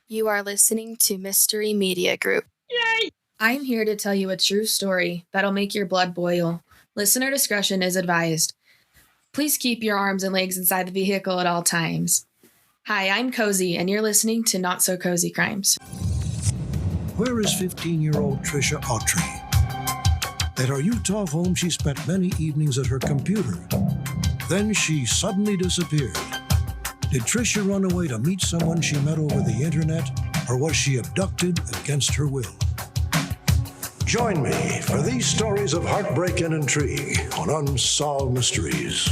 You are listening to Mystery Media Group. Yay! I'm here to tell you a true story that'll make your blood boil. Listener discretion is advised. Please keep your arms and legs inside the vehicle at all times. Hi, I'm Cozy, and you're listening to Not So Cozy Crimes. Where is 15-year-old Trisha Autry? At our Utah home, she spent many evenings at her computer. Then she suddenly disappeared. Did Trisha run away to meet someone she met over the internet, or was she abducted against her will? Join me for these stories of heartbreak and intrigue on Unsolved Mysteries.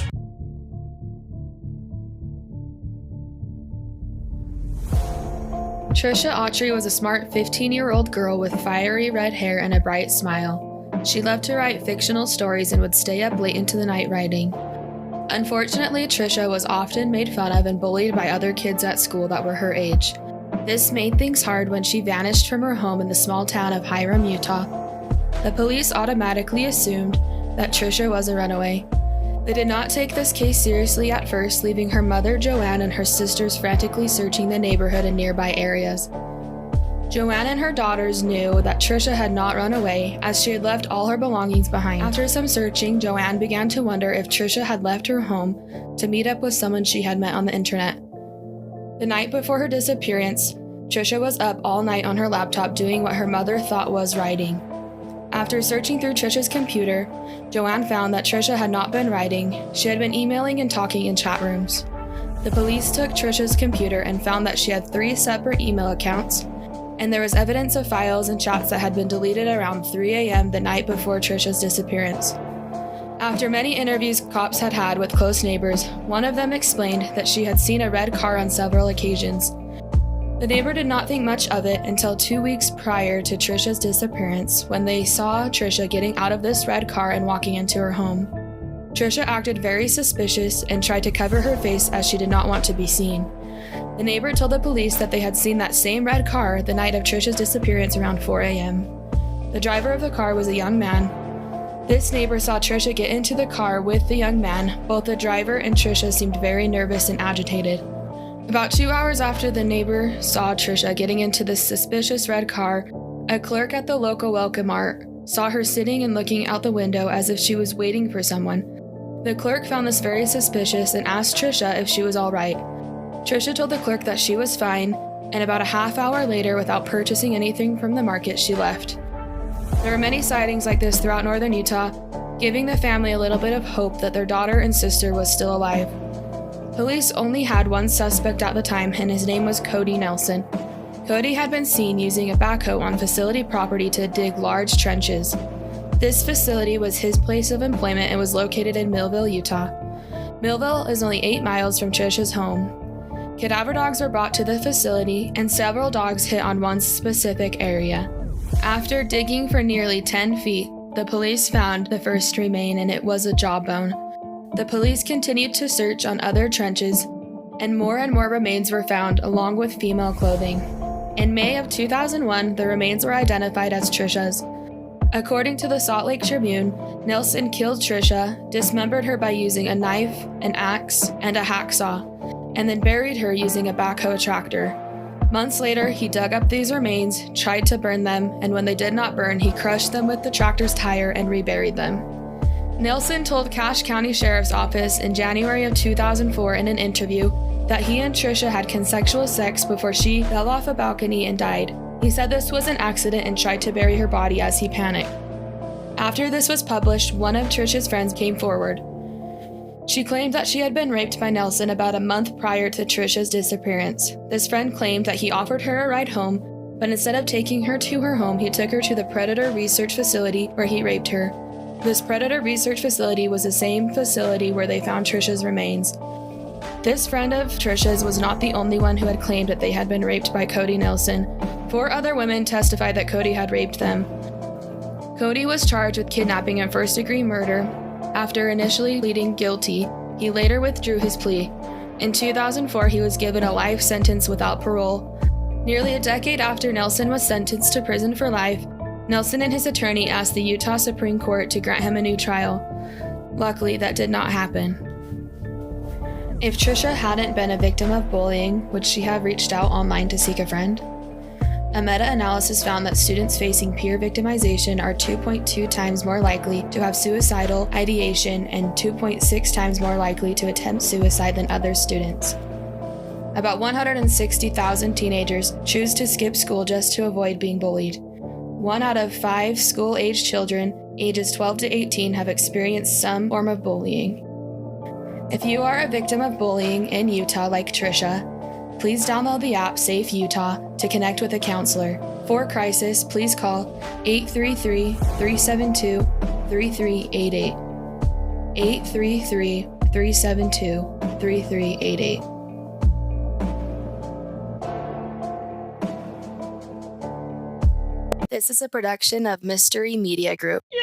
Trisha Autry was a smart 15-year-old girl with fiery red hair and a bright smile. She loved to write fictional stories and would stay up late into the night writing. Unfortunately, Trisha was often made fun of and bullied by other kids at school that were her age. This made things hard when she vanished from her home in the small town of Hiram, Utah. The police automatically assumed that Trisha was a runaway. They did not take this case seriously at first, leaving her mother, Joanne, and her sisters frantically searching the neighborhood and nearby areas. Joanne and her daughters knew that Trisha had not run away, as she had left all her belongings behind. After some searching, Joanne began to wonder if Trisha had left her home to meet up with someone she had met on the internet. The night before her disappearance, Trisha was up all night on her laptop doing what her mother thought was writing. After searching through Trisha's computer, Joanne found that Trisha had not been writing. She had been emailing and talking in chat rooms. The police took Trisha's computer and found that she had 3 separate email accounts, and there was evidence of files and chats that had been deleted around 3 a.m. the night before Trisha's disappearance. After many interviews cops had had with close neighbors, one of them explained that she had seen a red car on several occasions. The neighbor did not think much of it until 2 weeks prior to Trisha's disappearance, when they saw Trisha getting out of this red car and walking into her home. Trisha acted very suspicious and tried to cover her face as she did not want to be seen. The neighbor told the police that they had seen that same red car the night of Trisha's disappearance around 4 a.m. The driver of the car was a young man. This neighbor saw Trisha get into the car with the young man. Both the driver and Trisha seemed very nervous and agitated. About 2 hours after the neighbor saw Trisha getting into the suspicious red car, a clerk at the local Welcome Mart saw her sitting and looking out the window as if she was waiting for someone. The clerk found this very suspicious and asked Trisha if she was all right. Trisha told the clerk that she was fine, and about a half hour later, without purchasing anything from the market, she left. There were many sightings like this throughout northern Utah, giving the family a little bit of hope that their daughter and sister was still alive. Police only had one suspect at the time, and his name was Cody Nelson. Cody had been seen using a backhoe on facility property to dig large trenches. This facility was his place of employment and was located in Millville, Utah. Millville is only 8 miles from Trisha's home. Cadaver dogs were brought to the facility, and several dogs hit on one specific area. After digging for nearly 10 feet, the police found the first remain, and it was a jawbone. The police continued to search on other trenches, and more remains were found, along with female clothing. In May of 2001, the remains were identified as Trisha's. According to the Salt Lake Tribune, Nelson killed Trisha, dismembered her by using a knife, an axe, and a hacksaw, and then buried her using a backhoe tractor. Months later, he dug up these remains, tried to burn them, and when they did not burn, he crushed them with the tractor's tire and reburied them. Nelson told Cache County Sheriff's Office in January of 2004 in an interview that he and Trisha had consensual sex before she fell off a balcony and died. He said this was an accident and tried to bury her body as he panicked. After this was published, one of Trisha's friends came forward. She claimed that she had been raped by Nelson about a month prior to Trisha's disappearance. This friend claimed that he offered her a ride home, but instead of taking her to her home, he took her to the Predator Research Facility where he raped her. This Predator Research Facility was the same facility where they found Trisha's remains. This friend of Trisha's was not the only one who had claimed that they had been raped by Cody Nelson. 4 other women testified that Cody had raped them. Cody was charged with kidnapping and first-degree murder. After initially pleading guilty, he later withdrew his plea. In 2004, he was given a life sentence without parole. Nearly a decade after Nelson was sentenced to prison for life, Nelson and his attorney asked the Utah Supreme Court to grant him a new trial. Luckily, that did not happen. If Trisha hadn't been a victim of bullying, would she have reached out online to seek a friend? A meta-analysis found that students facing peer victimization are 2.2 times more likely to have suicidal ideation and 2.6 times more likely to attempt suicide than other students. About 160,000 teenagers choose to skip school just to avoid being bullied. 1 out of 5 school-age children ages 12 to 18 have experienced some form of bullying. If you are a victim of bullying in Utah like Trisha, please download the app Safe Utah to connect with a counselor. For crisis, please call 833-372-3388. 833-372-3388. This is a production of Mystery Media Group. Yay!